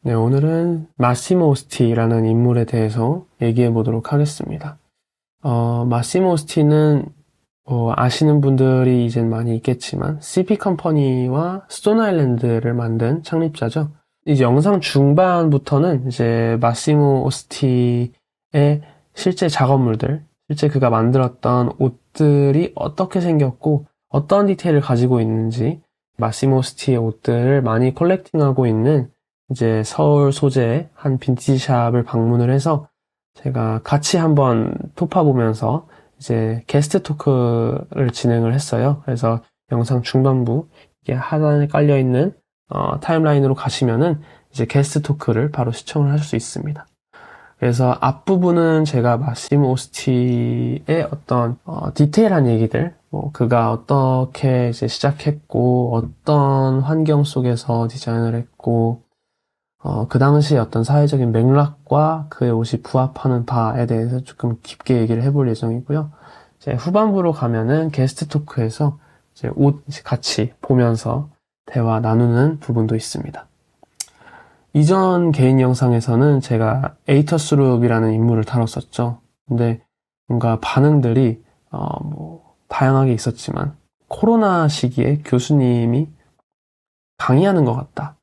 네, 오늘은 마시모 오스티라는 인물에 대해서 얘기해 보도록 하겠습니다. 마시모 오스티는 아시는 분들이 이젠 많이 있겠지만 CP 컴퍼니와 스톤 아일랜드를 만든 창립자죠. 이제 영상 중반부터는 이제 마시모 오스티의 실제 작업물들, 실제 그가 만들었던 옷들이 어떻게 생겼고 어떤 디테일을 가지고 있는지, 마시모 오스티의 옷들을 많이 컬렉팅하고 있는 이제 서울 소재의 한 빈티지샵을 방문을 해서 제가 같이 한번 톱파보면서 이제 게스트 토크를 진행을 했어요. 그래서 영상 중반부 이게 하단에 깔려있는 타임라인으로 가시면은 이제 게스트 토크를 바로 시청을 하실 수 있습니다. 그래서 앞부분은 제가 마시모 오스티의 어떤 디테일한 얘기들, 그가 어떻게 이제 시작했고 어떤 환경 속에서 디자인을 했고 그 당시의 어떤 사회적인 맥락과 그의 옷이 부합하는 바에 대해서 조금 깊게 얘기를 해볼 예정이고요. 이제 후반부로 가면은 게스트 토크에서 이제 옷 같이 보면서 대화 나누는 부분도 있습니다. 이전 개인 영상에서는 제가 에이터스룹이라는 인물을 다뤘었죠. 근데 뭔가 반응들이 다양하게 있었지만 코로나 시기에 교수님이 강의하는 것 같다.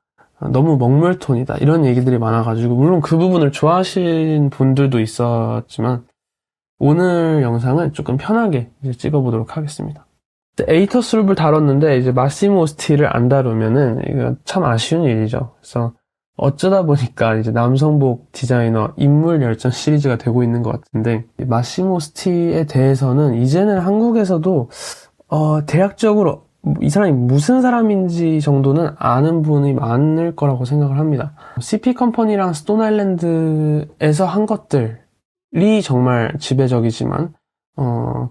너무 먹물톤이다. 이런 얘기들이 많아가지고 물론 그 부분을 좋아하신 분들도 있었지만 오늘 영상은 조금 편하게 이제 찍어보도록 하겠습니다. 에이터스룹을 다뤘는데 이제 마시모 오스티를 안 다루면은 이거 참 아쉬운 일이죠. 그래서 어쩌다 보니까 이제 남성복 디자이너 인물 열전 시리즈가 되고 있는 것 같은데 마시모 오스티에 대해서는 이제는 한국에서도 대략적으로 이 사람이 무슨 사람인지 정도는 아는 분이 많을 거라고 생각을 합니다. CP 컴퍼니랑 스톤 아일랜드에서 한 것들이 정말 지배적이지만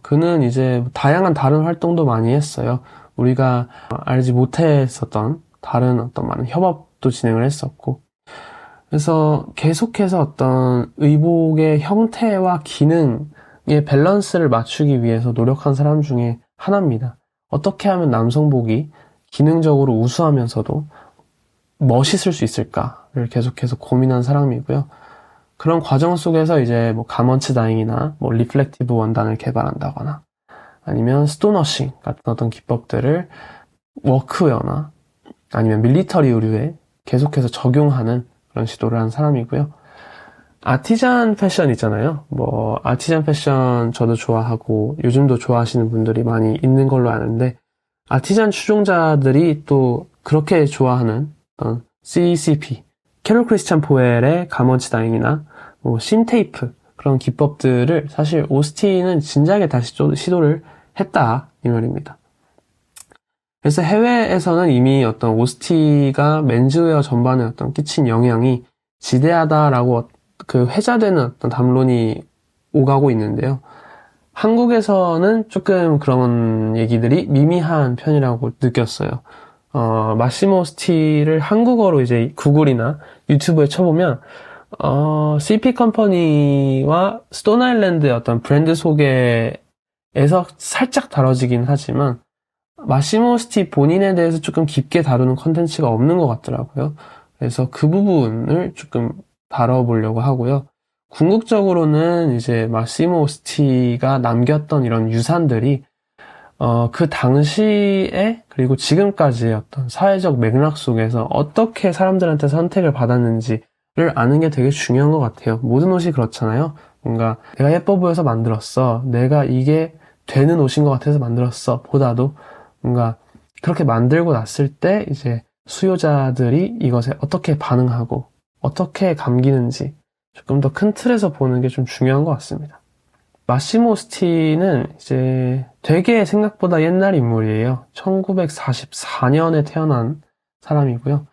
그는 이제 다양한 다른 활동도 많이 했어요. 우리가 알지 못했었던 다른 어떤 많은 협업도 진행을 했었고, 그래서 계속해서 어떤 의복의 형태와 기능의 밸런스를 맞추기 위해서 노력한 사람 중에 하나입니다. 어떻게 하면 남성복이 기능적으로 우수하면서도 멋있을 수 있을까를 계속해서 고민한 사람이고요. 그런 과정 속에서 이제 가먼츠 다잉이나 리플렉티브 원단을 개발한다거나 아니면 스톤워싱 같은 어떤 기법들을 워크웨어나 아니면 밀리터리 의류에 계속해서 적용하는 그런 시도를 한 사람이고요. 아티잔 패션 있잖아요. 아티잔 패션 저도 좋아하고 요즘도 좋아하시는 분들이 많이 있는 걸로 아는데, 아티잔 추종자들이 또 그렇게 좋아하는 어떤 CCP, 캐롤 크리스찬 포엘의 가먼치 다잉이나 심테이프, 그런 기법들을 사실 오스티는 진작에 다시 시도를 했다 이 말입니다. 그래서 해외에서는 이미 어떤 오스티가 맨즈웨어 전반에 어떤 끼친 영향이 지대하다라고 그 회자되는 어떤 담론이 오가고 있는데요. 한국에서는 조금 그런 얘기들이 미미한 편이라고 느꼈어요. 마시모 오스티를 한국어로 이제 구글이나 유튜브에 쳐보면 CP 컴퍼니와 스톤 아일랜드의 어떤 브랜드 소개에서 살짝 다뤄지긴 하지만 마시모 오스티 본인에 대해서 조금 깊게 다루는 컨텐츠가 없는 것 같더라고요. 그래서 그 부분을 조금 다뤄보려고 하고요. 궁극적으로는 이제 마시모 오스티가 남겼던 이런 유산들이 그 당시에 그리고 지금까지의 어떤 사회적 맥락 속에서 어떻게 사람들한테 선택을 받았는지를 아는 게 되게 중요한 것 같아요. 모든 옷이 그렇잖아요. 뭔가 내가 예뻐 보여서 만들었어, 내가 이게 되는 옷인 것 같아서 만들었어 보다도 뭔가 그렇게 만들고 났을 때 이제 수요자들이 이것에 어떻게 반응하고 어떻게 감기는지 조금 더 큰 틀에서 보는 게 좀 중요한 것 같습니다. 마시모 오스티는 이제 되게 생각보다 옛날 인물이에요. 1944년에 태어난 사람이고요.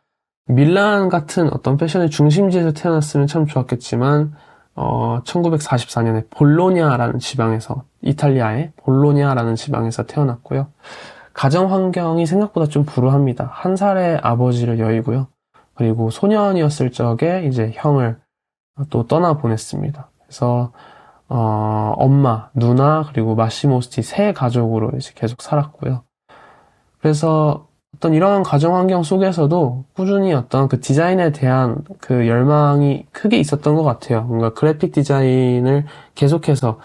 밀란 같은 어떤 패션의 중심지에서 태어났으면 참 좋았겠지만 1944년에 볼로냐라는 지방에서, 이탈리아의 볼로냐라는 지방에서 태어났고요. 가정 환경이 생각보다 좀 불우합니다. 1살의 아버지를 여의고요. 그리고 소년이었을 적에 이제 형을 또 떠나보냈습니다. 그래서 엄마, 누나, 그리고 마시모 오스티 세 가족으로 이제 계속 살았고요. 그래서 어떤 이러한 가정 환경 속에서도 꾸준히 어떤 그 디자인에 대한 그 열망이 크게 있었던 것 같아요. 뭔가 그래픽 디자인을 계속해서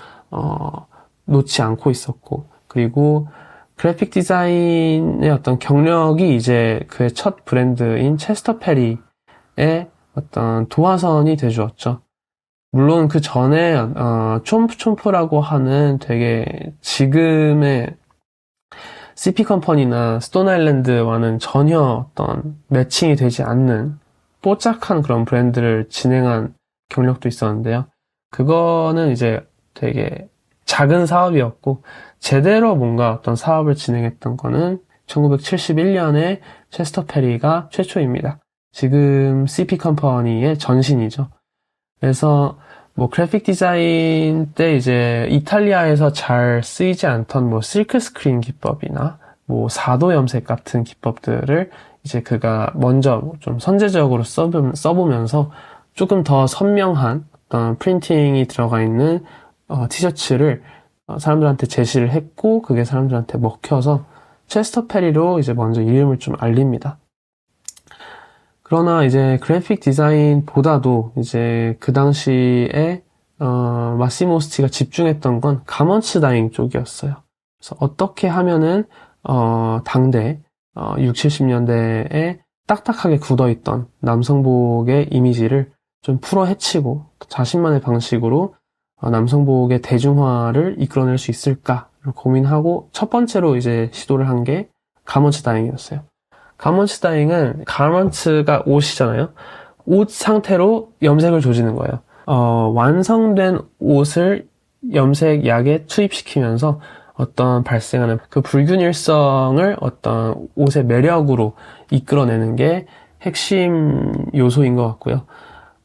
놓지 않고 있었고, 그리고 그래픽 디자인의 어떤 경력이 이제 그의 첫 브랜드인 체스터 페리의 어떤 도화선이 돼주었죠. 물론 그 전에 촘프촘프라고 하는 되게 지금의 CP 컴퍼니나 스톤 아일랜드와는 전혀 어떤 매칭이 되지 않는 뽀짝한 그런 브랜드를 진행한 경력도 있었는데요. 그거는 이제 되게 작은 사업이었고, 제대로 뭔가 어떤 사업을 진행했던 거는 1971년에 체스터 페리가 최초입니다. 지금 CP 컴퍼니의 전신이죠. 그래서 뭐 그래픽 디자인 때 이제 이탈리아에서 잘 쓰이지 않던 뭐 실크 스크린 기법이나 뭐 4도 염색 같은 기법들을 이제 그가 먼저 좀 선제적으로 써보면서 조금 더 선명한 어떤 프린팅이 들어가 있는 티셔츠를 사람들한테 제시를 했고, 그게 사람들한테 먹혀서 체스터 페리로 이제 먼저 이름을 좀 알립니다. 그러나 이제 그래픽 디자인보다도 이제 그 당시에 마시모 오스티가 집중했던 건 가먼츠 다잉 쪽이었어요. 그래서 어떻게 하면은 당대 6, 70년대에 딱딱하게 굳어있던 남성복의 이미지를 좀 풀어 헤치고 자신만의 방식으로 남성복의 대중화를 이끌어낼 수 있을까를 고민하고 첫 번째로 이제 시도를 한 게 가먼츠 다잉이었어요. 가먼츠 다잉은 가먼츠가 옷이잖아요. 옷 상태로 염색을 조지는 거예요. 완성된 옷을 염색약에 투입시키면서 어떤 발생하는 그 불균일성을 어떤 옷의 매력으로 이끌어내는 게 핵심 요소인 것 같고요.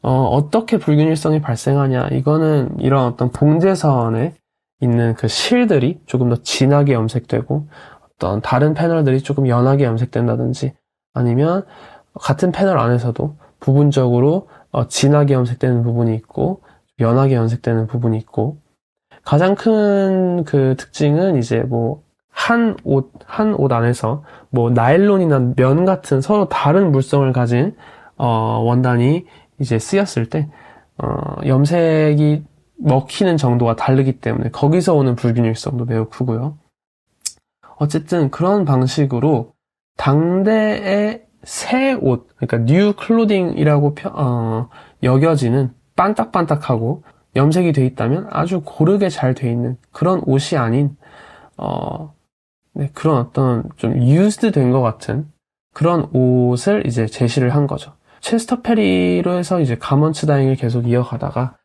어떻게 불균일성이 발생하냐, 이거는 이런 어떤 봉제선에 있는 그 실들이 조금 더 진하게 염색되고 어떤 다른 패널들이 조금 연하게 염색된다든지, 아니면 같은 패널 안에서도 부분적으로 진하게 염색되는 부분이 있고 연하게 염색되는 부분이 있고, 가장 큰 그 특징은 이제 뭐 한 옷 안에서 뭐 나일론이나 면 같은 서로 다른 물성을 가진 원단이 이제 쓰였을 때 염색이 먹히는 정도가 다르기 때문에 거기서 오는 불균일성도 매우 크고요. 어쨌든 그런 방식으로 당대의 새 옷, 그러니까 뉴 클로딩이라고 여겨지는 반딱반딱하고 염색이 돼 있다면 아주 고르게 잘 돼 있는 그런 옷이 아닌 그런 어떤 좀 used 된 것 같은 그런 옷을 이제 제시를 한 거죠. 체스터 페리로 해서 이제 가먼츠 다잉을 계속 이어가다가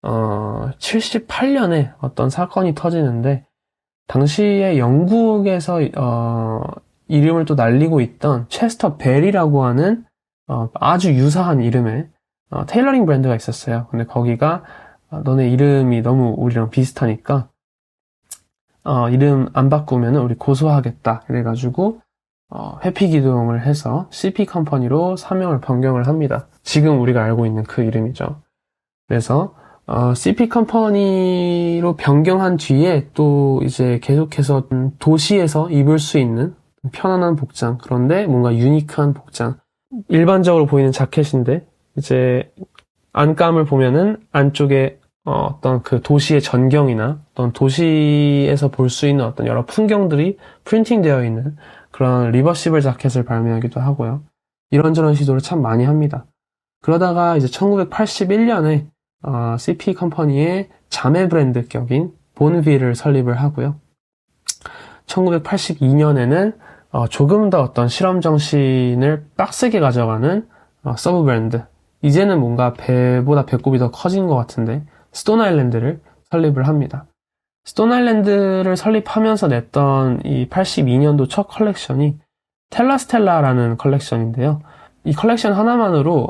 78년에 어떤 사건이 터지는데, 당시에 영국에서 이름을 또 날리고 있던 체스터 벨이라고 하는 아주 유사한 이름의 테일러링 브랜드가 있었어요. 근데 거기가 너네 이름이 너무 우리랑 비슷하니까 이름 안 바꾸면 우리 고소하겠다 이래가지고 회피 기동을 해서 CP 컴퍼니로 사명을 변경을 합니다. 지금 우리가 알고 있는 그 이름이죠. 그래서 CP 컴퍼니로 변경한 뒤에 또 이제 계속해서 도시에서 입을 수 있는 편안한 복장, 그런데 뭔가 유니크한 복장, 일반적으로 보이는 자켓인데 이제 안감을 보면은 안쪽에 어떤 그 도시의 전경이나 어떤 도시에서 볼 수 있는 어떤 여러 풍경들이 프린팅 되어 있는 그런 리버시블 자켓을 발매하기도 하고요. 이런저런 시도를 참 많이 합니다. 그러다가 이제 1981년에 CP 컴퍼니의 자매 브랜드 격인 본빌을 설립을 하고요. 1982년에는 조금 더 어떤 실험 정신을 빡세게 가져가는 서브 브랜드, 이제는 뭔가 배보다 배꼽이 더 커진 것 같은데 스톤 아일랜드를 설립을 합니다. 스톤 아일랜드를 설립하면서 냈던 이 82년도 첫 컬렉션이 텔라스텔라라는 컬렉션인데요. 이 컬렉션 하나만으로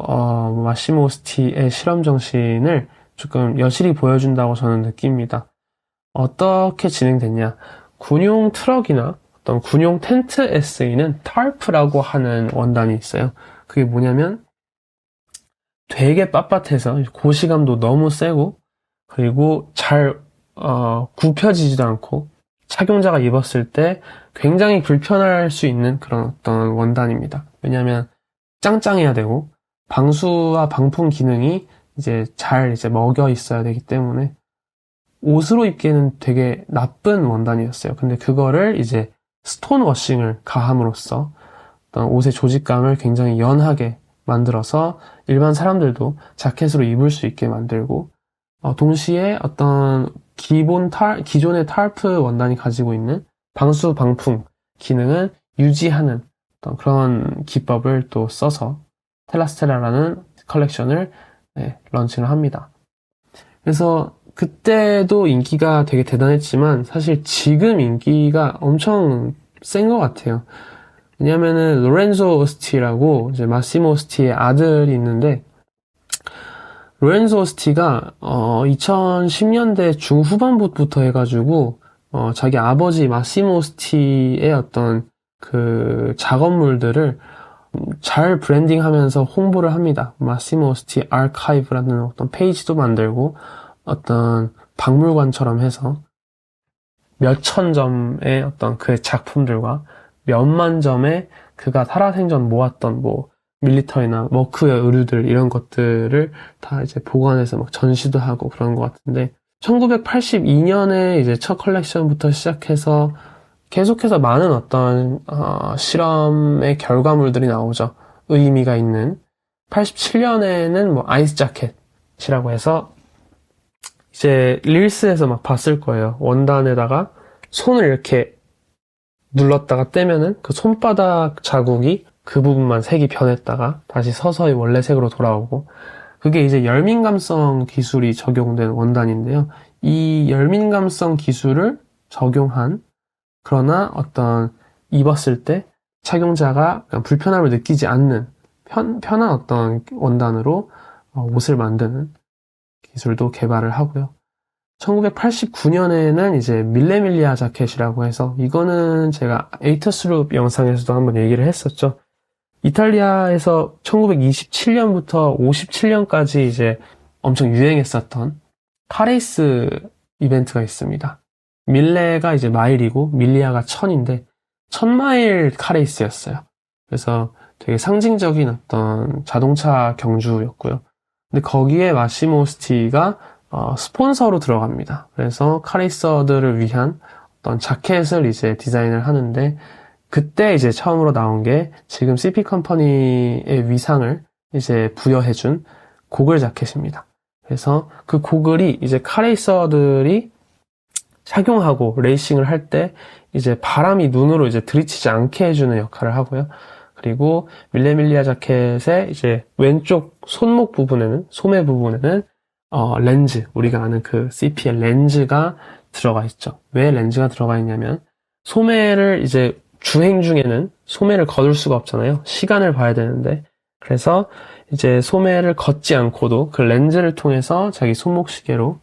마시모 오스티의 실험 정신을 조금 여실히 보여준다고 저는 느낍니다. 어떻게 진행됐냐? 군용 트럭이나 어떤 군용 텐트에 쓰이는 타르프라고 하는 원단이 있어요. 그게 뭐냐면 되게 빳빳해서 고시감도 너무 세고, 그리고 잘 굽혀지지도 않고 착용자가 입었을 때 굉장히 불편할 수 있는 그런 어떤 원단입니다. 왜냐하면 짱짱해야 되고 방수와 방풍 기능이 이제 잘 먹여 있어야 되기 때문에 옷으로 입기에는 되게 나쁜 원단이었어요. 근데 그거를 이제 스톤 워싱을 가함으로써 어떤 옷의 조직감을 굉장히 연하게 만들어서 일반 사람들도 자켓으로 입을 수 있게 만들고, 동시에 어떤 기존의 타르프 원단이 가지고 있는 방수 방풍 기능을 유지하는 어떤 그런 기법을 또 써서 텔라스테라라는 컬렉션을 런칭을 합니다. 그래서 그때도 인기가 되게 대단했지만 사실 지금 인기가 엄청 센 것 같아요. 왜냐면은 로렌조 오스티라고 이제 마시모 오스티의 아들이 있는데, 로렌조 오스티가 2010년대 중후반부터 해가지고 자기 아버지 마시모 오스티의 어떤 그 작업물들을 잘 브랜딩하면서 홍보를 합니다. 마시모 오스티 아카이브라는 어떤 페이지도 만들고 어떤 박물관처럼 해서 몇천 점의 어떤 그 작품들과 몇만 점의 그가 살아생전 모았던 뭐 밀리터리나 워크웨어 의류들 이런 것들을 다 이제 보관해서 막 전시도 하고 그런 것 같은데, 1982년에 이제 첫 컬렉션부터 시작해서 계속해서 많은 어떤 실험의 결과물들이 나오죠. 의미가 있는. 87년에는 뭐 아이스 자켓이라고 해서 이제 릴스에서 막 봤을 거예요. 원단에다가 손을 이렇게 눌렀다가 떼면은 그 손바닥 자국이 그 부분만 색이 변했다가 다시 서서히 원래 색으로 돌아오고, 그게 이제 열민감성 기술이 적용된 원단인데요. 이 열민감성 기술을 적용한, 그러나 어떤 입었을 때 착용자가 불편함을 느끼지 않는 편한 어떤 원단으로 옷을 만드는 기술도 개발을 하고요. 1989년에는 이제 밀레밀리아 자켓이라고 해서, 이거는 제가 에이터스룹 영상에서도 한번 얘기를 했었죠. 이탈리아에서 1927년부터 57년까지 이제 엄청 유행했었던 카레이스 이벤트가 있습니다. 밀레가 이제 마일이고 밀리아가 천인데 1000마일 카레이스였어요. 그래서 되게 상징적인 어떤 자동차 경주였고요. 근데 거기에 마시모 오스티가 스폰서로 들어갑니다. 그래서 카레이서들을 위한 어떤 자켓을 이제 디자인을 하는데, 그때 이제 처음으로 나온 게 지금 CP 컴퍼니의 위상을 이제 부여해준 고글 자켓입니다. 그래서 그 고글이 이제 카레이서들이 착용하고 레이싱을 할 때 이제 바람이 눈으로 이제 들이치지 않게 해주는 역할을 하고요. 그리고 밀레밀리아 자켓의 이제 왼쪽 손목 부분에는, 소매 부분에는 렌즈, 우리가 아는 그 CP의 렌즈가 들어가 있죠. 왜 렌즈가 들어가 있냐면, 소매를 이제 주행 중에는 소매를 거둘 수가 없잖아요. 시간을 봐야 되는데, 그래서 이제 소매를 걷지 않고도 그 렌즈를 통해서 자기 손목시계로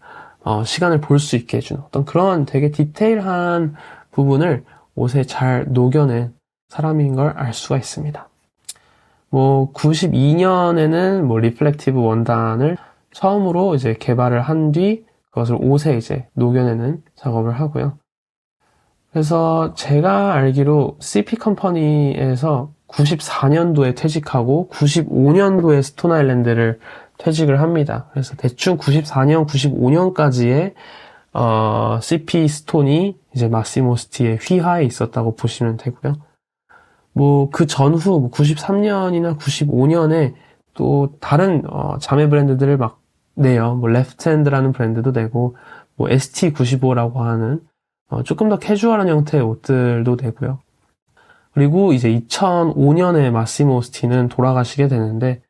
시간을 볼 수 있게 해주는 어떤 그런 되게 디테일한 부분을 옷에 잘 녹여낸 사람인 걸 알 수가 있습니다. 뭐 92년에는 뭐 리플렉티브 원단을 처음으로 이제 개발을 한 뒤 그것을 옷에 이제 녹여내는 작업을 하고요. 그래서 제가 알기로 CP 컴퍼니에서 94년도에 퇴직하고 95년도에 스톤 아일랜드를 퇴직을 합니다. 그래서 대충 94년, 95년까지의 CP 스톤이 이제 마시모 오스티의 휘하에 있었다고 보시면 되고요. 뭐 그 전후 93년이나 95년에 또 다른 자매 브랜드들을 막 내요. 뭐 레프트핸드라는 브랜드도 내고, 뭐 ST95라고 하는 조금 더 캐주얼한 형태의 옷들도 내고요. 그리고 이제 2005년에 마시모 오스티는 돌아가시게 되는데,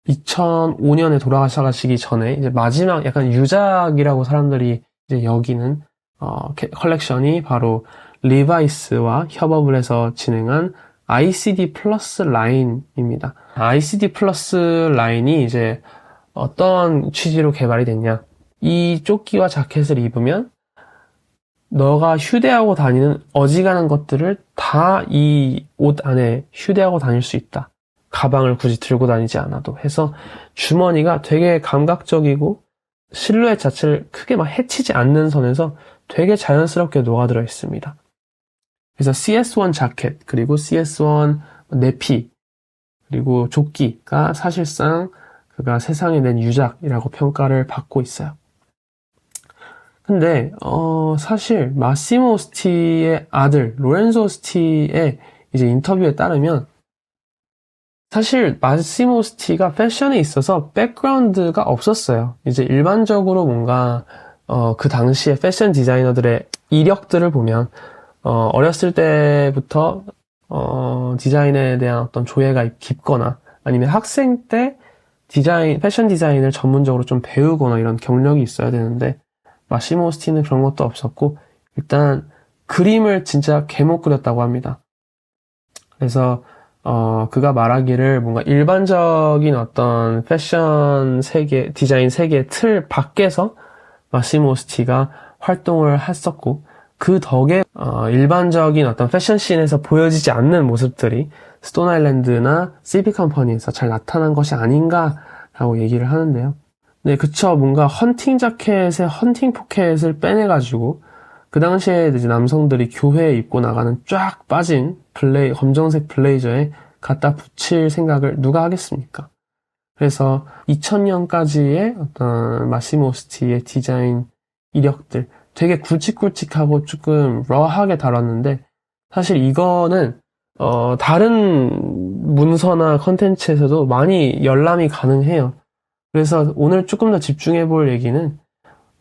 2005년에 돌아가시기 전에 이제 마지막 약간 유작이라고 사람들이 이제 여기는 컬렉션이 바로 리바이스와 협업을 해서 진행한 ICD 플러스 라인입니다. ICD 플러스 라인이 이제 어떤 취지로 개발이 됐냐. 이 조끼와 자켓을 입으면 너가 휴대하고 다니는 어지간한 것들을 다 이 옷 안에 휴대하고 다닐 수 있다. 가방을 굳이 들고 다니지 않아도 해서 주머니가 되게 감각적이고 실루엣 자체를 크게 막 해치지 않는 선에서 되게 자연스럽게 녹아들어 있습니다. 그래서 CS1 자켓, 그리고 CS1 내피, 그리고 조끼가 사실상 그가 세상에 낸 유작이라고 평가를 받고 있어요. 근데 사실 마시모 오스티의 아들 로렌조 오스티의 이제 인터뷰에 따르면 사실 마시모 오스티가 패션에 있어서 백그라운드가 없었어요. 이제 일반적으로 뭔가 그 당시에 패션 디자이너들의 이력들을 보면 어렸을 때부터 디자인에 대한 어떤 조예가 깊거나 아니면 학생 때 패션 디자인을 전문적으로 좀 배우거나 이런 경력이 있어야 되는데 마시모 오스티는 그런 것도 없었고 일단 그림을 진짜 개못 그렸다고 합니다. 그래서 그가 말하기를 뭔가 일반적인 어떤 패션 세계, 디자인 세계 틀 밖에서 마시모 오스티가 활동을 했었고 그 덕에 일반적인 어떤 패션 씬에서 보여지지 않는 모습들이 스톤 아일랜드나 CP 컴퍼니에서 잘 나타난 것이 아닌가라고 얘기를 하는데요. 네, 그쵸. 뭔가 헌팅 자켓에 헌팅 포켓을 빼내가지고 그 당시에 이제 남성들이 교회에 입고 나가는 쫙 빠진 검정색 블레이저에 갖다 붙일 생각을 누가 하겠습니까? 그래서 2000년까지의 어떤 마시모 오스티의 디자인 이력들 되게 굵직굵직하고 조금 러하게 다뤘는데 사실 이거는 다른 문서나 컨텐츠에서도 많이 열람이 가능해요. 그래서 오늘 조금 더 집중해 볼 얘기는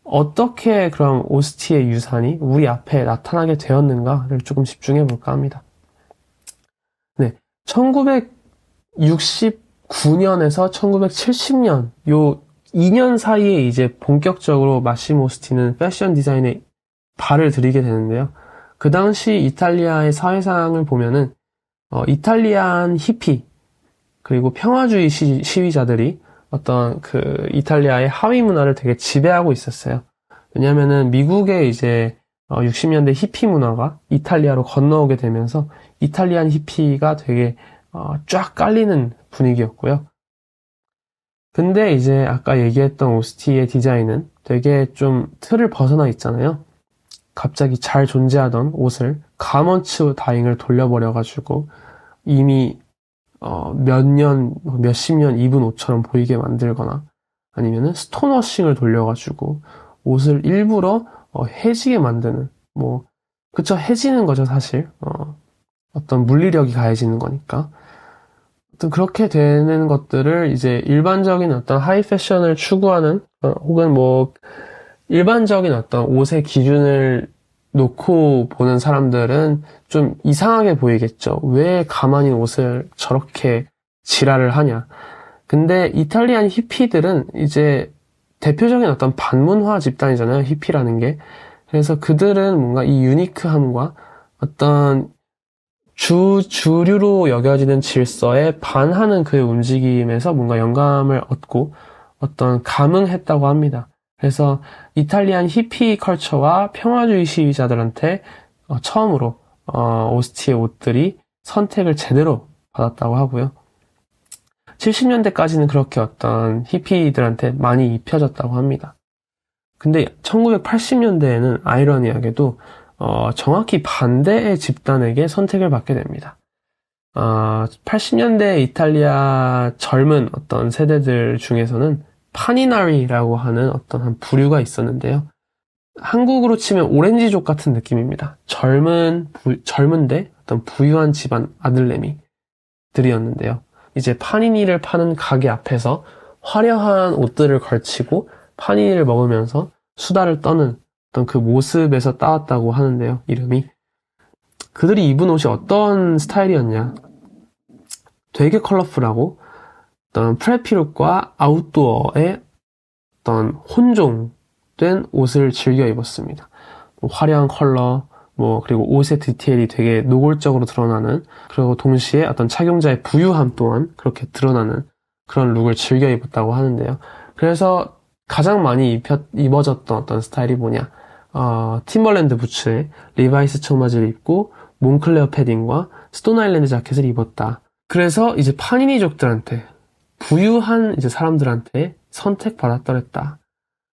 어떻게 그럼 오스티의 유산이 우리 앞에 나타나게 되었는가를 조금 집중해 볼까 합니다. 네, 1969년에서 1970년 요 2년 사이에 이제 본격적으로 마시모 오스티는 패션 디자인에 발을 들이게 되는데요. 그 당시 이탈리아의 사회상을 보면은 이탈리안 히피 그리고 평화주의 시위자들이 어떤 그 이탈리아의 하위 문화를 되게 지배하고 있었어요. 왜냐면은 미국의 이제 60년대 히피 문화가 이탈리아로 건너오게 되면서 이탈리안 히피가 되게 쫙 깔리는 분위기였고요. 근데 이제 아까 얘기했던 오스티의 디자인은 되게 좀 틀을 벗어나 있잖아요. 갑자기 잘 존재하던 옷을 가먼츠 다잉을 돌려버려가지고 이미 몇십 년 입은 옷처럼 보이게 만들거나 아니면은 스톤워싱을 돌려가지고 옷을 일부러 해지게 만드는 그쵸, 해지는 거죠 사실. 어떤 물리력이 가해지는 거니까. 어떤 그렇게 되는 것들을 이제 일반적인 어떤 하이 패션을 추구하는 혹은 일반적인 어떤 옷의 기준을 놓고 보는 사람들은 좀 이상하게 보이겠죠. 왜 가만히 옷을 저렇게 지랄을 하냐. 근데 이탈리안 히피들은 이제 대표적인 어떤 반문화 집단이잖아요. 히피라는 게. 그래서 그들은 뭔가 이 유니크함과 어떤 주류로 여겨지는 질서에 반하는 그의 움직임에서 뭔가 영감을 얻고 어떤 감흥했다고 합니다. 그래서 이탈리안 히피 컬처와 평화주의 시위자들한테 처음으로 오스티의 옷들이 선택을 제대로 받았다고 하고요. 70년대까지는 그렇게 어떤 히피들한테 많이 입혀졌다고 합니다. 근데 1980년대에는 아이러니하게도 정확히 반대의 집단에게 선택을 받게 됩니다. 80년대 이탈리아 젊은 어떤 세대들 중에서는 파니나리라고 하는 어떤 한 부류가 있었는데요. 한국으로 치면 오렌지족 같은 느낌입니다. 젊은데 어떤 부유한 집안 아들내미들이었는데요. 이제 파니니를 파는 가게 앞에서 화려한 옷들을 걸치고 파니니를 먹으면서 수다를 떠는 어떤 그 모습에서 따왔다고 하는데요. 이름이. 그들이 입은 옷이 어떤 스타일이었냐. 되게 컬러풀하고 어떤 프레피룩과 아웃도어의 어떤 혼종된 옷을 즐겨 입었습니다. 화려한 컬러, 그리고 옷의 디테일이 되게 노골적으로 드러나는, 그리고 동시에 어떤 착용자의 부유함 또한 그렇게 드러나는 그런 룩을 즐겨 입었다고 하는데요. 그래서 가장 많이 입어졌던 어떤 스타일이 뭐냐. 팀벌랜드 부츠에 리바이스 청바지를 입고 몽클레어 패딩과 스톤 아일랜드 자켓을 입었다. 그래서 이제 파니니족들한테 부유한 이제 사람들한테 선택받았더랬다.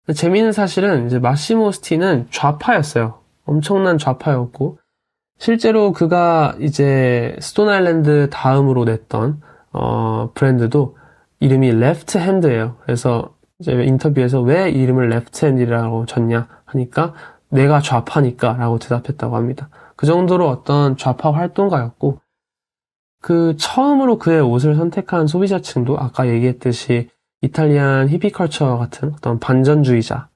근데 재미있는 사실은 이제 마시모 오스티는 좌파였어요. 엄청난 좌파였고, 실제로 그가 이제 스톤 아일랜드 다음으로 냈던 브랜드도 이름이 레프트 핸드예요. 그래서 이제 인터뷰에서 왜 이름을 레프트 핸드라고 줬냐 하니까 내가 좌파니까 라고 대답했다고 합니다. 그 정도로 어떤 좌파 활동가였고, 그 처음으로 그의 옷을 선택한 소비자층도 아까 얘기했듯이 이탈리안 히피컬처 같은 어떤 반전주의자,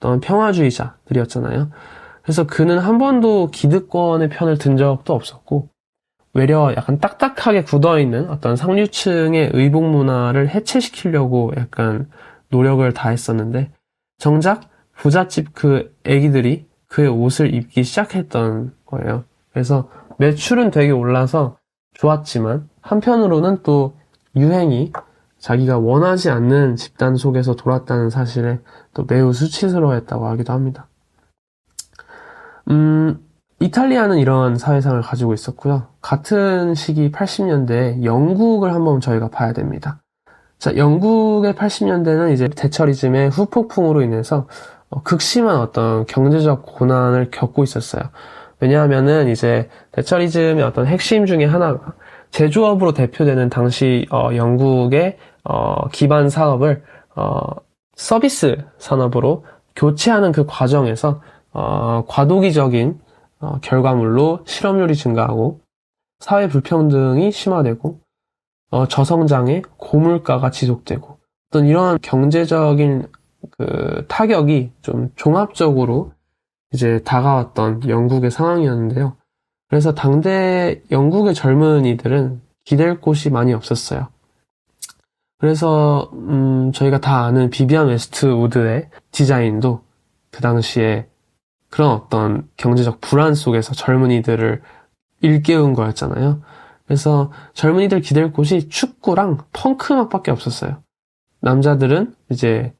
어떤 평화주의자들이었잖아요. 그래서 그는 한 번도 기득권의 편을 든 적도 없었고, 외려 약간 딱딱하게 굳어있는 어떤 상류층의 의복 문화를 해체시키려고 약간 노력을 다했었는데, 정작 부잣집 그 애기들이 그의 옷을 입기 시작했던 거예요. 그래서 매출은 되게 올라서 좋았지만, 한편으로는 또 유행이 자기가 원하지 않는 집단 속에서 돌았다는 사실에 또 매우 수치스러워했다고 하기도 합니다. 이탈리아는 이러한 사회상을 가지고 있었고요. 같은 시기 80년대 영국을 한번 저희가 봐야 됩니다. 자, 영국의 80년대는 이제 대처리즘의 후폭풍으로 인해서 극심한 어떤 경제적 고난을 겪고 있었어요. 왜냐하면은 이제 대처리즘의 어떤 핵심 중에 하나가 제조업으로 대표되는 당시 영국의 기반 사업을 서비스 산업으로 교체하는 그 과정에서 과도기적인 결과물로 실업률이 증가하고 사회 불평등이 심화되고 저성장의 고물가가 지속되고 어떤 이런 경제적인 그 타격이 좀 종합적으로 이제 다가왔던 영국의 상황이었는데요. 그래서 당대 영국의 젊은이들은 기댈 곳이 많이 없었어요. 그래서 저희가 다 아는 비비안 웨스트우드의 디자인도 그 당시에 그런 어떤 경제적 불안 속에서 젊은이들을 일깨운 거였잖아요. 그래서 젊은이들 기댈 곳이 축구랑 펑크 음악밖에 없었어요. 남자들은 이제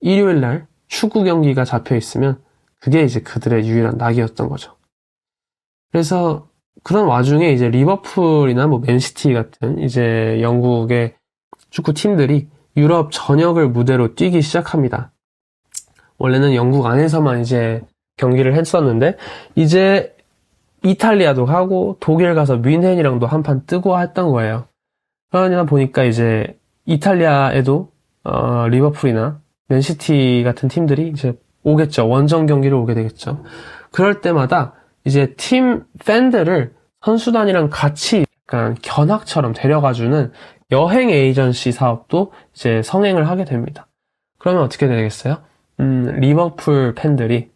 일요일 날 축구 경기가 잡혀 있으면 그게 이제 그들의 유일한 낙이었던 거죠. 그래서 그런 와중에 이제 리버풀이나 뭐 맨시티 같은 이제 영국의 축구 팀들이 유럽 전역을 무대로 뛰기 시작합니다. 원래는 영국 안에서만 이제 경기를 했었는데 이제 이탈리아도 가고 독일 가서 뮌헨이랑도 한판 뜨고 했던 거예요. 그러다 보니까 이제 이탈리아에도 리버풀이나 맨시티 같은 팀들이 이제 오겠죠. 원정 경기를 오게 되겠죠. 그럴 때마다 이제 팀 팬들을 선수단이랑 같이 약간 견학처럼 데려가주는 여행 에이전시 사업도 이제 성행을 하게 됩니다. 그러면 어떻게 되겠어요? 리버풀 팬들이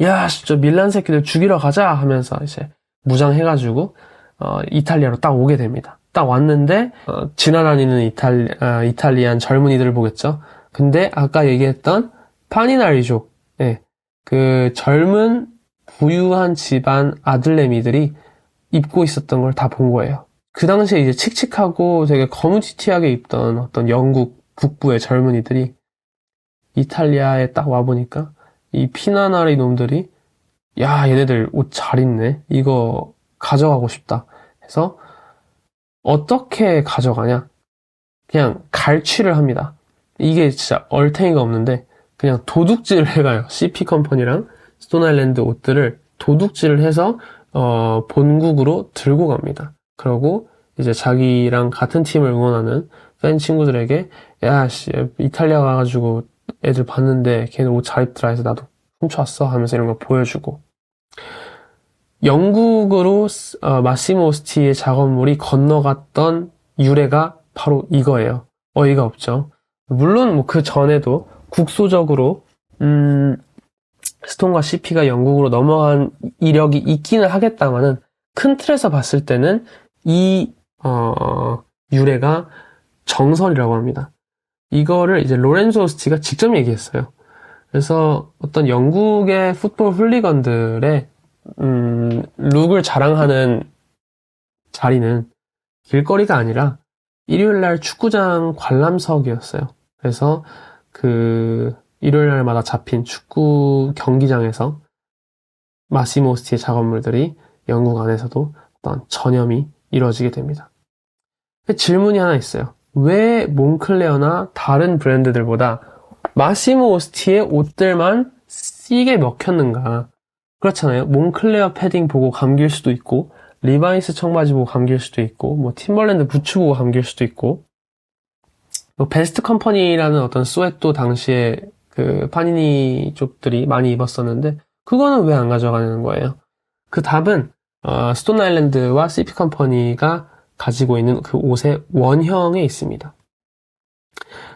야, 진짜 밀란 새끼들 죽이러 가자 하면서 이제 무장해가지고 이탈리아로 딱 오게 됩니다. 딱 왔는데 지나다니는 이탈리안 젊은이들을 보겠죠. 근데 아까 얘기했던 파니나리족, 네, 그 젊은 부유한 집안 아들내미들이 입고 있었던 걸 다 본 거예요. 그 당시에 이제 칙칙하고 되게 거무튀튀하게 입던 어떤 영국 북부의 젊은이들이 이탈리아에 딱 와보니까 이 피나나리 놈들이 야, 얘네들 옷 잘 입네. 이거 가져가고 싶다. 해서 어떻게 가져가냐? 그냥 갈취를 합니다. 이게 진짜 얼탱이가 없는데 그냥 도둑질을 해가요. CP 컴퍼니랑 스톤 아일랜드 옷들을 도둑질을 해서 본국으로 들고 갑니다. 그러고 이제 자기랑 같은 팀을 응원하는 팬 친구들에게 야, 씨, 이탈리아 가가지고 애들 봤는데 걔네 옷 잘 입더라 해서 나도 훔쳐왔어 하면서 이런 거 보여주고 영국으로 마시모 오스티의 작업물이 건너갔던 유래가 바로 이거예요. 어이가 없죠. 물론 뭐 그 전에도 국소적으로 스톤과 CP가 영국으로 넘어간 이력이 있기는 하겠다마는 큰 틀에서 봤을 때는 이 유래가 정설이라고 합니다. 이거를 이제 로렌조 오스티가 직접 얘기했어요. 그래서 어떤 영국의 풋볼 훌리건들의 룩을 자랑하는 자리는 길거리가 아니라 일요일날 축구장 관람석이었어요. 그래서 그 일요일날마다 잡힌 축구 경기장에서 마시모 오스티의 작업물들이 영국 안에서도 어떤 전염이 이루어지게 됩니다. 질문이 하나 있어요. 왜 몽클레어나 다른 브랜드들보다 마시모 오스티의 옷들만 C게 먹혔는가? 그렇잖아요. 몽클레어 패딩 보고 감길 수도 있고, 리바이스 청바지 보고 감길 수도 있고, 뭐 팀벌랜드 부츠 보고 감길 수도 있고, 뭐 베스트 컴퍼니라는 어떤 스웨트도 당시에 그 파니니 쪽들이 많이 입었었는데, 그거는 왜 안 가져가는 거예요? 그 답은 스톤 아일랜드와 CP 컴퍼니가 가지고 있는 그 옷의 원형에 있습니다.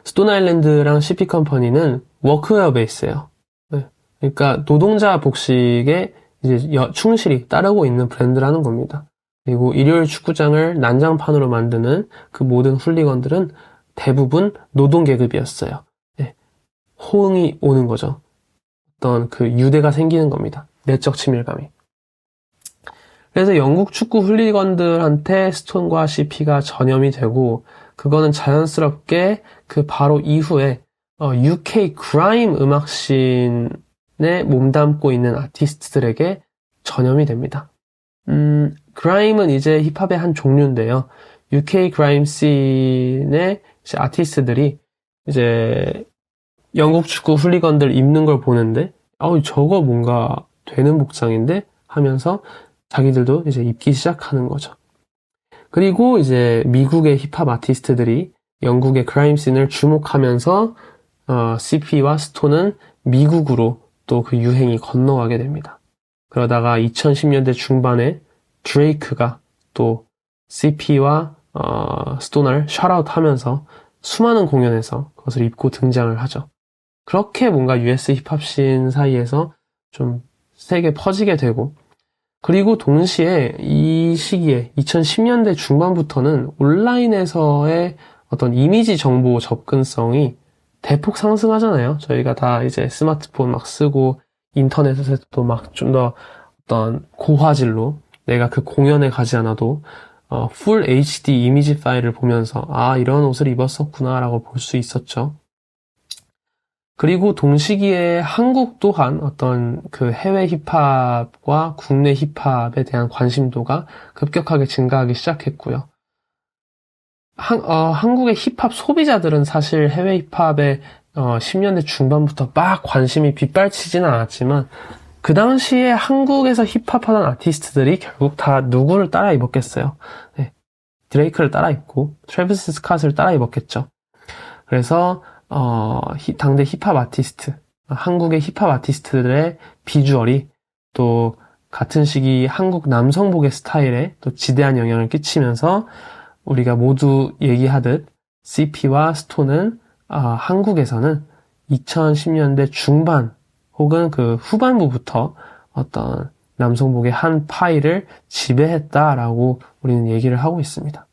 스톤 아일랜드랑 CP 컴퍼니는 워크웨어 베이스예요. 네. 그러니까 노동자 복식에 이제 충실히 따르고 있는 브랜드라는 겁니다. 그리고 일요일 축구장을 난장판으로 만드는 그 모든 훌리건들은 대부분 노동 계급이었어요. 네. 호응이 오는 거죠. 어떤 그 유대가 생기는 겁니다. 내적 친밀감이. 그래서 영국 축구 훌리건들한테 스톤과 CP가 전염이 되고, 그거는 자연스럽게 그 바로 이후에 UK 그라임 음악씬에 몸담고 있는 아티스트들에게 전염이 됩니다. 그라임은 이제 힙합의 한 종류인데요. UK 그라임 씬의 아티스트들이 이제 영국 축구 훌리건들 입는 걸 보는데, 저거 뭔가 되는 복장인데? 하면서 자기들도 이제 입기 시작하는 거죠. 그리고 이제 미국의 힙합 아티스트들이 영국의 그라임 씬을 주목하면서 CP와 스톤은 미국으로 또 그 유행이 건너가게 됩니다. 그러다가 2010년대 중반에 드레이크가 또 CP와 스톤을 샤라웃 하면서 수많은 공연에서 그것을 입고 등장을 하죠. 그렇게 뭔가 US 힙합 씬 사이에서 좀 세게 퍼지게 되고, 그리고 동시에 이 시기에 2010년대 중반부터는 온라인에서의 어떤 이미지 정보 접근성이 대폭 상승하잖아요. 저희가 다 이제 스마트폰 막 쓰고 인터넷에서도 막 좀 더 어떤 고화질로 내가 그 공연에 가지 않아도 풀 HD 이미지 파일을 보면서 이런 옷을 입었었구나 라고 볼 수 있었죠. 그리고 동시기에 한국 또한 어떤 그 해외 힙합과 국내 힙합에 대한 관심도가 급격하게 증가하기 시작했고요. 한국의 힙합 소비자들은 사실 해외 힙합에 10년대 중반부터 막 관심이 빗발치지는 않았지만, 그 당시에 한국에서 힙합하던 아티스트들이 결국 다 누구를 따라 입었겠어요? 네, 드레이크를 따라 입고 트래비스 스캇을 따라 입었겠죠. 그래서 당대 힙합 아티스트, 한국의 힙합 아티스트들의 비주얼이 또 같은 시기 한국 남성복의 스타일에 또 지대한 영향을 끼치면서 우리가 모두 얘기하듯 CP와 스톤은 한국에서는 2010년대 중반 혹은 그 후반부부터 어떤 남성복의 한 파일을 지배했다라고 우리는 얘기를 하고 있습니다.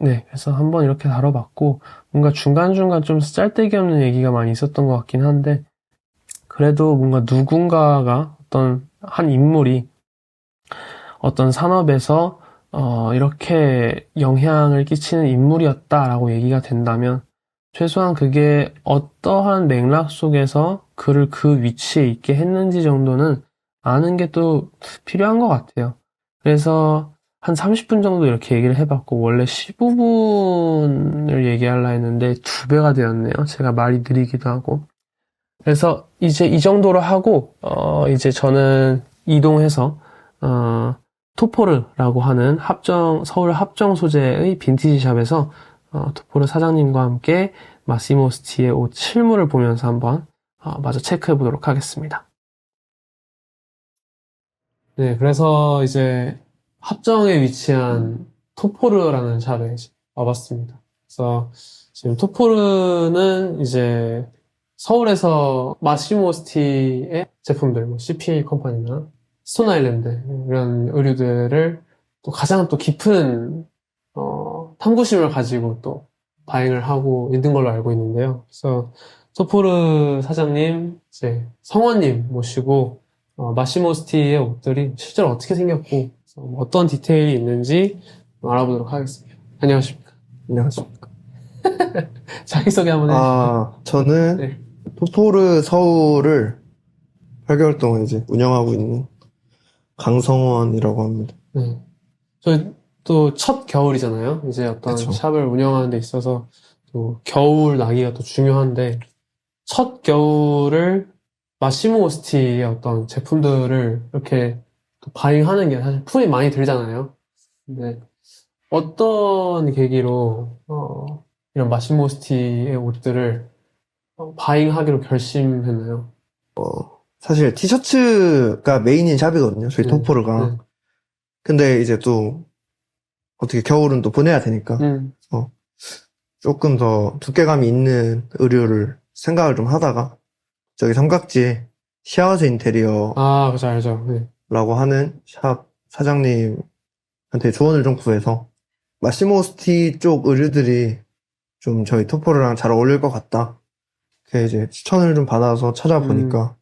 네, 그래서 한번 이렇게 다뤄봤고, 뭔가 중간중간 좀 쓸데기 없는 얘기가 많이 있었던 것 같긴 한데, 그래도 뭔가 누군가가 어떤 한 인물이 어떤 산업에서 이렇게 영향을 끼치는 인물이었다라고 얘기가 된다면, 최소한 그게 어떠한 맥락 속에서 그를 그 위치에 있게 했는지 정도는 아는 게 또 필요한 것 같아요. 그래서 한 30분 정도 이렇게 얘기를 해봤고, 원래 15분을 얘기하려 했는데 2배가 되었네요. 제가 말이 느리기도 하고. 그래서 이제 이 정도로 하고, 이제 저는 이동해서, 토포르라고 하는 서울 합정 소재의 빈티지 샵에서, 토포르 사장님과 함께 마시모 스티의 옷 실물을 보면서 한번, 마저 체크해 보도록 하겠습니다. 네, 그래서 이제 합정에 위치한 토포르라는 샵에 이제 와봤습니다. 그래서 지금 토포르는 이제 서울에서 마시모스티의 제품들, 뭐 CPA 컴퍼니나 스톤 아일랜드 이런 의류들을 또 가장 또 깊은 탐구심을 가지고 또 바행을 하고 있는 걸로 알고 있는데요. 그래서 토포르 사장님, 이제 성원님 모시고 마시모스티의 옷들이 실제로 어떻게 생겼고 어떤 디테일이 있는지 알아보도록 하겠습니다. 안녕하십니까? 안녕하십니까. 자기소개 한번 해주시죠. 저는 네. 토포르 서울을 8개월 동안 이제 운영하고 있는 강성원이라고 합니다. 네. 저희 또 첫 겨울이잖아요. 이제 어떤 그쵸. 샵을 운영하는 데 있어서 또 겨울 나기가 또 중요한데, 첫 겨울을 마시모 오스티의 어떤 제품들을 이렇게 또 바잉하는 게 사실 품이 많이 들잖아요. 근데 어떤 계기로 이런 마시모 오스티의 옷들을 바잉하기로 결심했나요? 사실 티셔츠가 메인인 샵이거든요. 저희 네, 토포르가. 네. 근데 이제 또 어떻게 겨울은 또 보내야 되니까 조금 더 두께감이 있는 의류를 생각을 좀 하다가 저기 삼각지에 시아워즈 인테리어라고 아, 그죠, 알죠. 네. 하는 샵 사장님한테 조언을 좀 구해서 마시모스티 쪽 의류들이 좀 저희 토포르랑 잘 어울릴 것 같다. 그래서 이제 추천을 좀 받아서 찾아보니까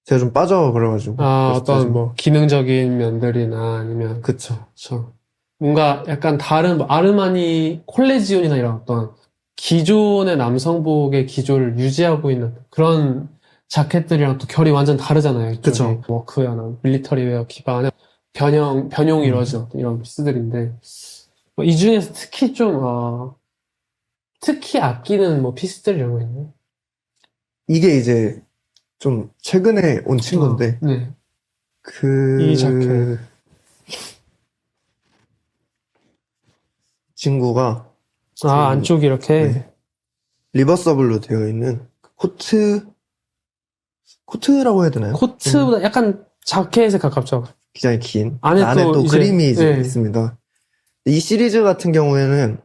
제가 좀 빠져 그래가지고 아, 그래서 어떤 좀- 뭐 기능적인 면들이나 아니면 그쵸. 그쵸. 뭔가 약간 다른 뭐 아르마니 콜레지온이나 이런 어떤 기존의 남성복의 기조를 유지하고 있는 그런 자켓들이랑 또 결이 완전 다르잖아요. 이쪽이. 그쵸. 워크웨어나 밀리터리웨어 기반의 변용이 이루어진 어떤 이런 피스들인데 뭐이 중에서 특히 좀 특히 아끼는 뭐 피스들 이런 거 있나요? 이게 이제 좀 최근에 온 친구인데 네. 그 이 자켓. 친구가 아, 안쪽이 이렇게 네. 리버서블로 되어 있는 코트라고 해야 되나요? 좀 코트보다 약간 자켓에 가깝죠. 기장이 긴 안에 안에 또 또 이제, 그림이 이제 네. 있습니다. 이 시리즈 같은 경우에는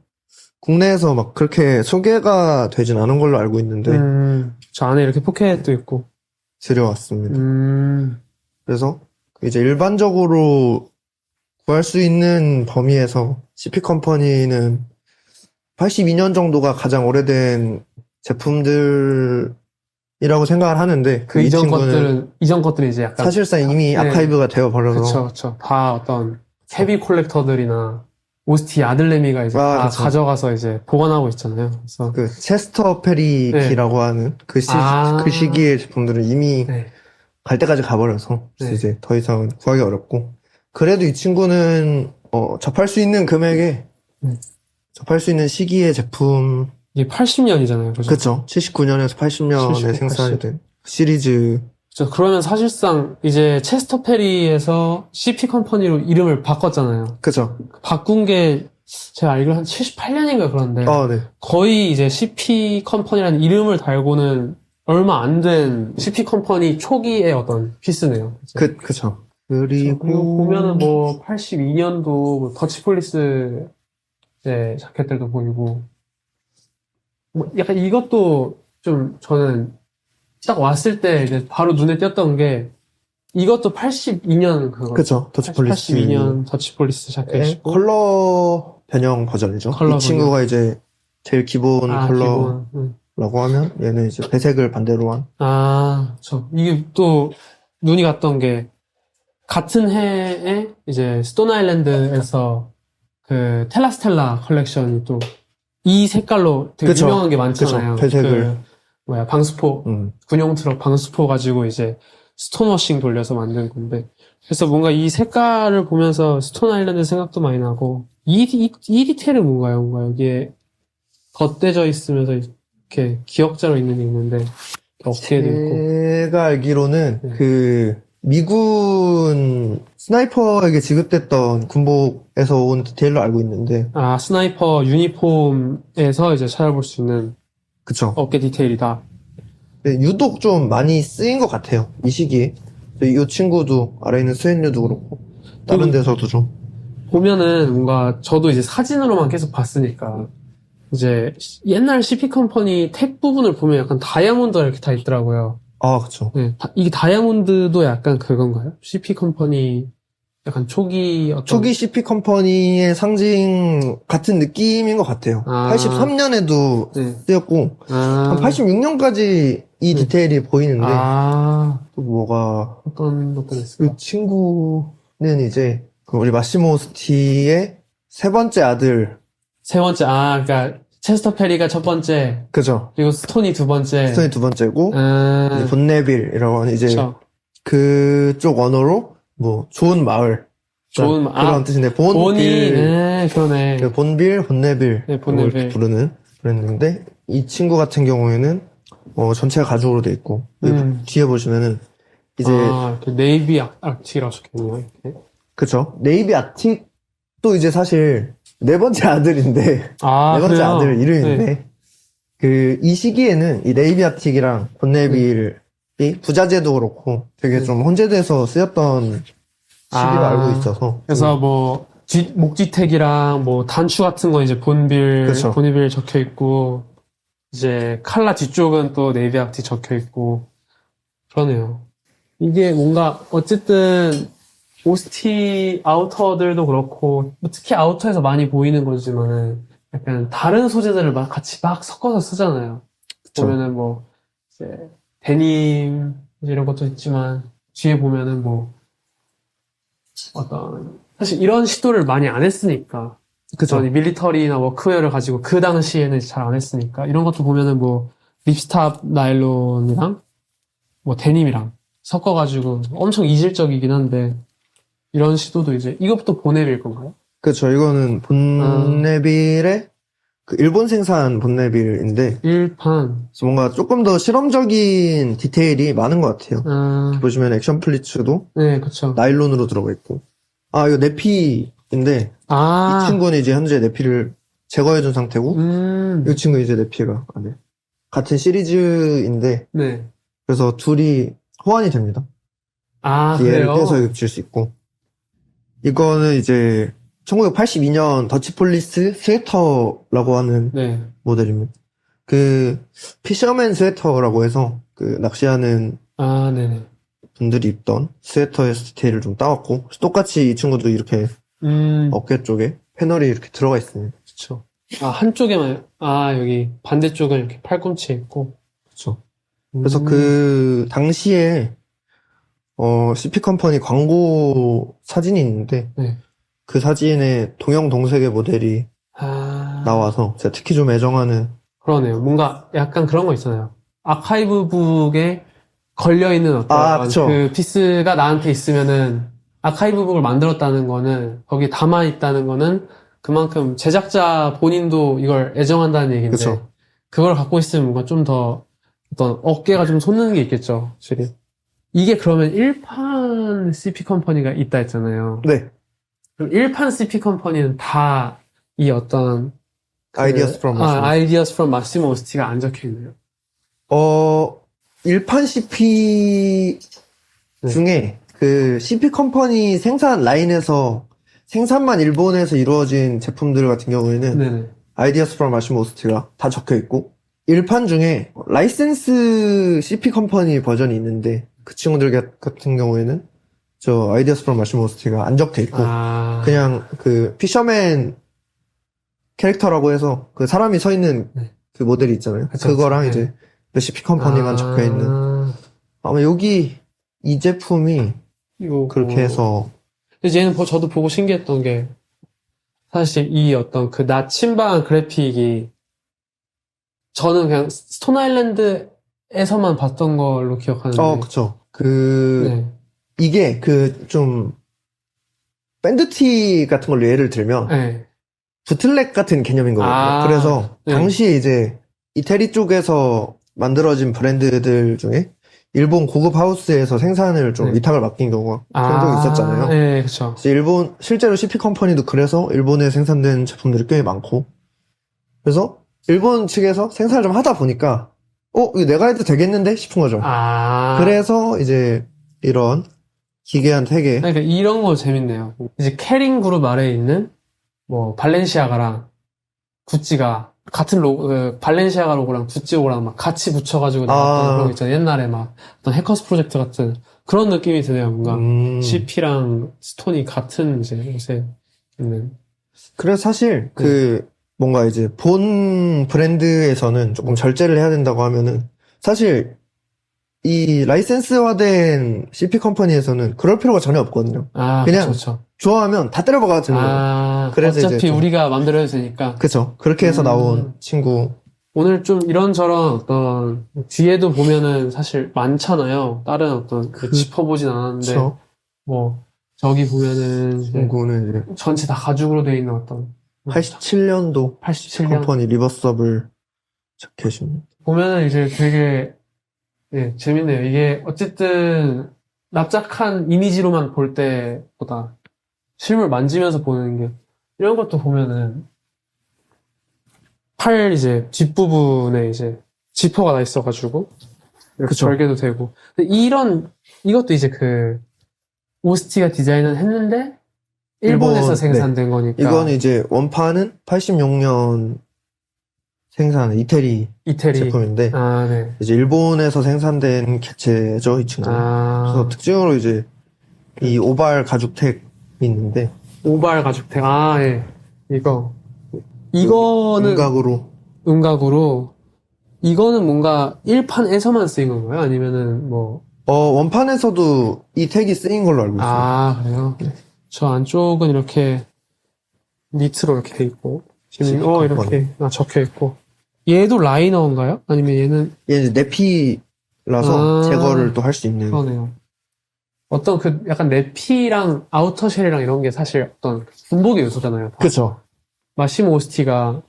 국내에서 막 그렇게 소개가 되진 않은 걸로 알고 있는데 저 안에 이렇게 포켓도 있고. 들여왔습니다. 음, 그래서 이제 일반적으로 구할 수 있는 범위에서 CP 컴퍼니는 82년 정도가 가장 오래된 제품들이라고 생각을 하는데 그 이 이전 친구는 것들이 이제 약간, 사실상 이미 네. 아카이브가 되어버려서 그쵸. 다 어떤 헤비 콜렉터들이나 오스티 아들레미가 이제 아, 다 그쵸. 가져가서 이제 보관하고 있잖아요. 그래서, 그 체스터 페리키라고 하는 그 아. 시기의 제품들은 이미 네. 갈 때까지 가버려서 네. 이제 더 이상 구하기 어렵고 그래도 이 친구는 접할 수 있는 금액에 접할 수 있는 시기의 제품 이게 80년이잖아요. 그죠? 그쵸 79년에서 80년에 79, 생산이 80. 된 시리즈 그죠. 그러면 사실상 이제 체스터 페리에서 CP 컴퍼니로 이름을 바꿨잖아요. 그쵸 바꾼 게 제가 알기로 한 78년인가 그런데 네. 거의 이제 CP 컴퍼니라는 이름을 달고는 얼마 안 된 CP 컴퍼니 초기의 어떤 피스네요. 그쵸 그리고 그리고 보면은 뭐 82년도 더치폴리스 자켓들도 보이고 뭐 약간 이것도 좀 저는 딱 왔을 때 이제 바로 눈에 띄었던 게 이것도 82년 그거 그쵸 더치폴리스 82년 더치폴리스 의 자켓이고 컬러 변형 버전이죠 컬러 이 친구가 이제 제일 기본 컬러라고 기본 하면 얘는 이제 배색을 반대로 한 이게 또 눈이 갔던 게 같은 해에 이제 스톤 아일랜드에서 그 텔라스텔라 컬렉션이 또 이 색깔로 되게 그쵸. 유명한 게 많잖아요. 그쵸. 배색을. 방수포 군용 트럭 방수포 가지고 이제 스톤워싱 돌려서 만든 건데 그래서 뭔가 이 색깔을 보면서 스톤 아일랜드 생각도 많이 나고 이 디테일은 뭔가요? 뭔가 여기에 덧대져 있으면서 이렇게 기역자로 있는 게 있는데 어깨도 있고 제가 알기로는 네. 그 미군 스나이퍼에게 지급됐던 군복에서 온 디테일로 알고 있는데 스나이퍼 유니폼에서 이제 찾아볼 수 있는 그쵸 어깨 디테일이다. 네, 유독 좀 많이 쓰인 것 같아요 이 시기에 이 친구도 아래 있는 스웨뉴도 그렇고 다른 데서도 좀 보면은 뭔가 저도 이제 사진으로만 계속 봤으니까 이제 옛날 CP 컴퍼니 택 부분을 보면 약간 다이아몬드가 이렇게 다 있더라고요. 그쵸 네, 이게 다이아몬드도 약간 그건가요? CP 컴퍼니 약간 초기 초기 CP 컴퍼니의 상징 같은 느낌인 것 같아요 83년에도 네. 쓰였고 한 86년까지 이 디테일이 보이는데 또 뭐가 어떤 것들이 있을까? 이 친구는 이제 그 우리 마시모 스티의 세 번째 아들 세 번째, 그러니까 체스터 페리가 첫 번째, 그죠 그리고 스톤이 두 번째. 스톤이 두 번째고 이제 본네빌이라고 하는 이제 그쵸. 그쪽 언어로 뭐 좋은 마을 좋은 그런 뜻인데 본이, 본빌 그러네. 본빌 본네빌 네, 본네빌. 이렇게 부르는 브랜드인데 이 친구 같은 경우에는 전체가 가죽으로 돼 있고, 여기 뒤에 보시면은, 이제, 이렇게 네이비 아틱이라고 적혀있네요, 이렇게. 그쵸. 네이비 아틱도 이제 사실, 네 번째 아들인데, 네 번째 그래요? 아들 이름인데, 네. 이 시기에는 이 네이비 아틱이랑 본네빌이 부자재도 그렇고, 되게 네. 좀 혼재돼서 쓰였던 시기로 알고 있어서. 그래서 뭐, 목지택이랑 뭐, 단추 같은 거 이제 그쵸. 본네빌 적혀있고, 이제 칼라 뒤쪽은 또 네이비 아틱 적혀있고, 그러네요. 이게 뭔가, 어쨌든, 오스티 아우터들도 그렇고, 뭐 특히 아우터에서 많이 보이는 거지만은, 약간 다른 소재들을 같이 막 섞어서 쓰잖아요. 그쵸. 보면은 뭐, 이제, 데님, 이제 이런 것도 있지만, 뒤에 보면은 뭐, 사실 이런 시도를 많이 안 했으니까. 그쵸. 밀리터리나 워크웨어를 가지고 그 당시에는 잘 안 했으니까. 이런 것도 보면은 뭐, 립스탑 나일론이랑, 뭐, 데님이랑 섞어가지고 엄청 이질적이긴 한데, 이런 시도도 이제, 이것도 보네빌 건가요? 그쵸. 이거는 본네빌의 그 일본 생산 본네빌인데, 일판. 그래서 뭔가 조금 더 실험적인 디테일이 많은 것 같아요. 이렇게 보시면 액션 플리츠도 네, 그쵸. 나일론으로 들어가 있고. 이거 네피인데, 이 친구는 이제 현재 네피를 제거해준 상태고, 이 친구 이제 네피가 안에. 같은 시리즈인데, 네. 그래서 둘이 호환이 됩니다. 얘를 그래요? 떼서 입힐 수 있고. 이거는 이제 1982년 더치폴리스 스웨터라고 하는 네. 모델입니다. 피셔맨 스웨터라고 해서 낚시하는 네네. 분들이 입던 스웨터의 스타일을 좀 따왔고, 똑같이 이 친구도 이렇게 어깨 쪽에 패널이 이렇게 들어가 있습니다. 그쵸. 한쪽에만, 여기 반대쪽은 이렇게 팔꿈치에 있고. 그렇죠. 그래서 당시에 CP 컴퍼니 광고 사진이 있는데, 네. 그 사진에 동영동색의 모델이 나와서 제가 특히 좀 애정하는. 그러네요. 뭔가 약간 그런 거 있잖아요. 아카이브북에 걸려있는 그쵸. 그 피스가 나한테 있으면은 아카이브북을 만들었다는 거는, 거기에 담아있다는 거는 그만큼 제작자 본인도 이걸 애정한다는 얘기인데, 그쵸. 그걸 갖고 있으면 뭔가 좀 더 어떤 어깨가 좀 솟는 게 있겠죠, 확실히. 이게 그러면 1판 CP 컴퍼니가 있다 했잖아요. 네. 그럼 1판 CP 컴퍼니는 다 이 어떤 Ideas from Massimo. Ideas from Massimo Osti가 안 적혀 있네요. 일판 CP 중에 CP 컴퍼니 생산 라인에서 생산만 일본에서 이루어진 제품들 같은 경우에는 네네. Ideas from Massimo Osti가 다 적혀 있고, 일판 중에 라이센스 CP 컴퍼니 버전이 있는데 그 친구들 같은 경우에는 저 Ideas from Massimo Osti가 안 적혀 있고, 그냥 피셔맨 캐릭터라고 해서 그 사람이 서 있는 그 모델이 있잖아요. 그거랑 이제 CP 컴퍼니만 적혀 있는. 아마 여기 이 제품이 그렇게 해서. 근데 얘는 저도 보고 신기했던 게, 사실 이 어떤 그 나침반 그래픽이 저는 그냥 스톤 아일랜드에서만 봤던 걸로 기억하는데. 그쵸. 이게 좀 밴드티 같은 걸로 예를 들면 부틀렉 같은 개념인 거거든요. 그래서 당시에 이제 이태리 쪽에서 만들어진 브랜드들 중에 일본 고급 하우스에서 생산을 좀 위탁을 맡긴 경우가 종종 있었잖아요. 네, 그쵸. 실제로 CP 컴퍼니도 그래서 일본에 생산된 제품들이 꽤 많고, 그래서 일본 측에서 생산을 좀 하다 보니까 이거 내가 해도 되겠는데 싶은 거죠. 그래서 이제 이런 기괴한 태계. 그러니까 이런 거 재밌네요. 이제 캐링 그룹 아래에 있는 뭐 발렌시아가랑 구찌가 같은 발렌시아가 로고랑 구찌 로고랑 막 같이 붙여가지고 나왔던 그런 거 있잖아요. 옛날에 막 어떤 해커스 프로젝트 같은 그런 느낌이 드네요. 뭔가 CP랑 스톤이 같은 이제 옷에 있는. 그래서 사실 뭔가 이제 본 브랜드에서는 조금 절제를 해야 된다고 하면은, 사실 이 라이센스화된 CP 컴퍼니에서는 그럴 필요가 전혀 없거든요. 그냥 그쵸. 좋아하면 다 때려박아도 되는 거예요. 그래서 어차피 우리가 만들어야 되니까. 그쵸. 그렇게 해서 나온 친구. 오늘 좀 이런저런 어떤 뒤에도 보면은 사실 많잖아요. 다른 어떤 짚어보진 않았는데. 그쵸. 뭐 저기 보면은 친구는 이제 전체 다 가죽으로 되어 있는 어떤 87년도 CP 컴퍼니 리버서블 자켓입니다. 보면은 이제 되게, 예, 재밌네요. 이게 어쨌든 납작한 이미지로만 볼 때보다 실물 만지면서 보는 게, 이런 것도 보면은 팔 이제 뒷부분에 이제 지퍼가 나 있어가지고, 이렇게 그쵸. 절개도 되고. 근데 이것도 이제 그, 오스티가 디자인을 했는데, 일본에서 일본, 생산된 거니까. 이건 이제 원판은 86년 생산 이태리 이태리. 제품인데 아, 네. 이제 일본에서 생산된 개체죠, 이 친구는. 그래서 아, 특징으로 이제 이 오발 가죽택이 있는데 오발 가죽택. 아, 예. 이거는 음각으로 음각으로, 이거는 뭔가 일판에서만 쓰인 건가요? 아니면은 뭐, 원판에서도 이 택이 쓰인 걸로 알고 있어요. 아, 그래요? 저 안쪽은 이렇게 니트로 이렇게 돼 있고, 지금, 시리콘 이렇게, 적혀 있고. 얘도 라이너인가요? 아니면 얘는, 얘 이제 내피라서 아. 제거를 또 할 수 있는. 그러네요. 어떤 그 약간 내피랑 아우터쉘이랑 이런 게 사실 어떤 군복의 요소잖아요. 다. 그쵸. 마시모 오스티가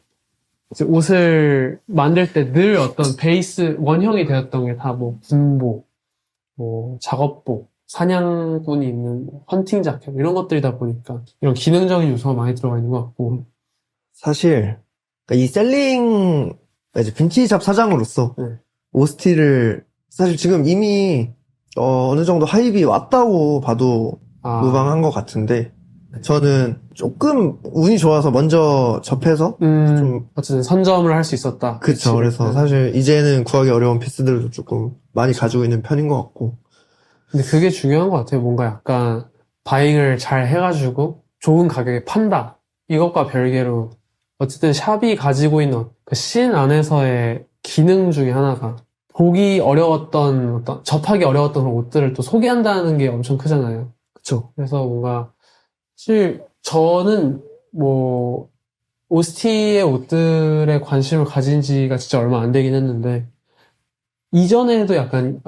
이제 옷을 만들 때 늘 어떤 베이스 원형이 되었던 게 다 뭐 군복, 뭐 작업복, 사냥꾼이 입는 헌팅 자켓 이런 것들이다 보니까 이런 기능적인 요소가 많이 들어가 있는 것 같고. 사실 그러니까 이 셀링 이제 빈티지샵 사장으로서 네. 오스티를 사실 지금 이미 어느 정도 하입이 왔다고 봐도 아, 무방한 것 같은데 저는 조금 운이 좋아서 먼저 접해서 좀 어쨌든 선점을 할 수 있었다. 그쵸. 그래서 네. 사실 이제는 구하기 어려운 피스들도 조금 많이 가지고 있는 편인 것 같고 근데 그게 중요한 것 같아요. 뭔가 약간 바잉을 잘 해가지고 좋은 가격에 판다. 이것과 별개로 어쨌든 샵이 가지고 있는 그 씬 안에서의 기능 중에 하나가 보기 어려웠던 어떤 접하기 어려웠던 그런 옷들을 또 소개한다는 게 엄청 크잖아요. 그쵸. 그래서 뭔가 사실 저는 뭐 오스티의 옷들에 관심을 가진 지가 진짜 얼마 안 되긴 했는데 이전에도 약간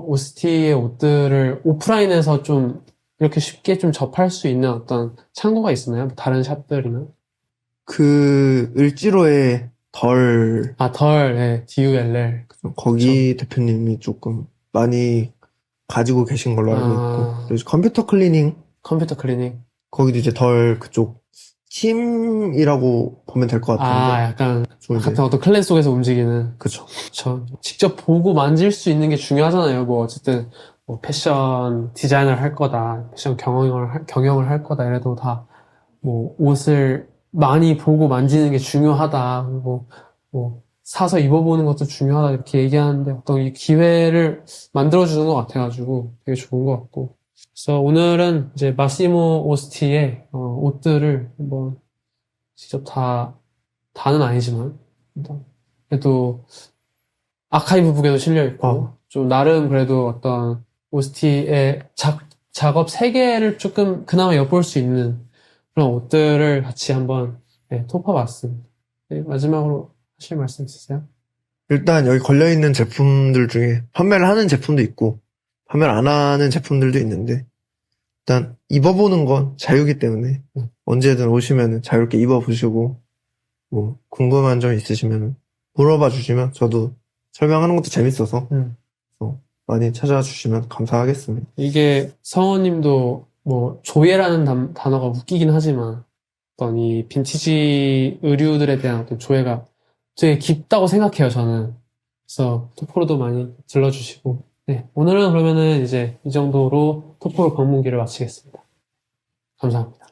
오스티의 옷들을 오프라인에서 좀 이렇게 쉽게 좀 접할 수 있는 어떤 창구가 있었나요? 다른 샵들이나? 그 을지로의 덜 예, DULL. 거기 대표님이 조금 많이 가지고 계신 걸로 알고 있고 아, 그리고 컴퓨터 클리닝 컴퓨터 클리닝. 거기도 이제 덜 그쪽 팀이라고 보면 될 것 같은데 약간 좀 이제 같은 어떤 클랜 속에서 움직이는. 그쵸. 그쵸. 직접 보고 만질 수 있는 게 중요하잖아요. 뭐 어쨌든 뭐 패션 디자인을 할 거다, 패션 경영을 할 거다 이래도 다 뭐 옷을 많이 보고 만지는 게 중요하다. 그리고 뭐 사서 입어보는 것도 중요하다 이렇게 얘기하는데 어떤 이 기회를 만들어주는 것 같아가지고 되게 좋은 것 같고. 그래서 오늘은 이제 마시모 오스티의 옷들을 한번 직접 다는 아니지만 일단 그래도 아카이브 북에도 실려 있고 좀 나름 그래도 어떤 오스티의 작업 세계를 조금 그나마 엿볼 수 있는 그런 옷들을 같이 한번 토퍼봤습니다. 네, 마지막으로 하실 말씀 있으세요? 일단 여기 걸려있는 제품들 중에 판매를 하는 제품도 있고 판매를 안 하는 제품들도 있는데 일단 입어보는 건 자유기 때문에 언제든 오시면 자유롭게 입어보시고 뭐 궁금한 점 있으시면 물어봐 주시면 저도 설명하는 것도 재밌어서 많이 찾아와 주시면 감사하겠습니다. 이게 성원님도 뭐 조예라는 단어가 웃기긴 하지만 어떤 이 빈티지 의류들에 대한 어떤 조예가 되게 깊다고 생각해요, 저는. 그래서 토포로도 많이 들러주시고. 네, 오늘은 그러면은 이제 이 정도로 토포로 방문기를 마치겠습니다. 감사합니다.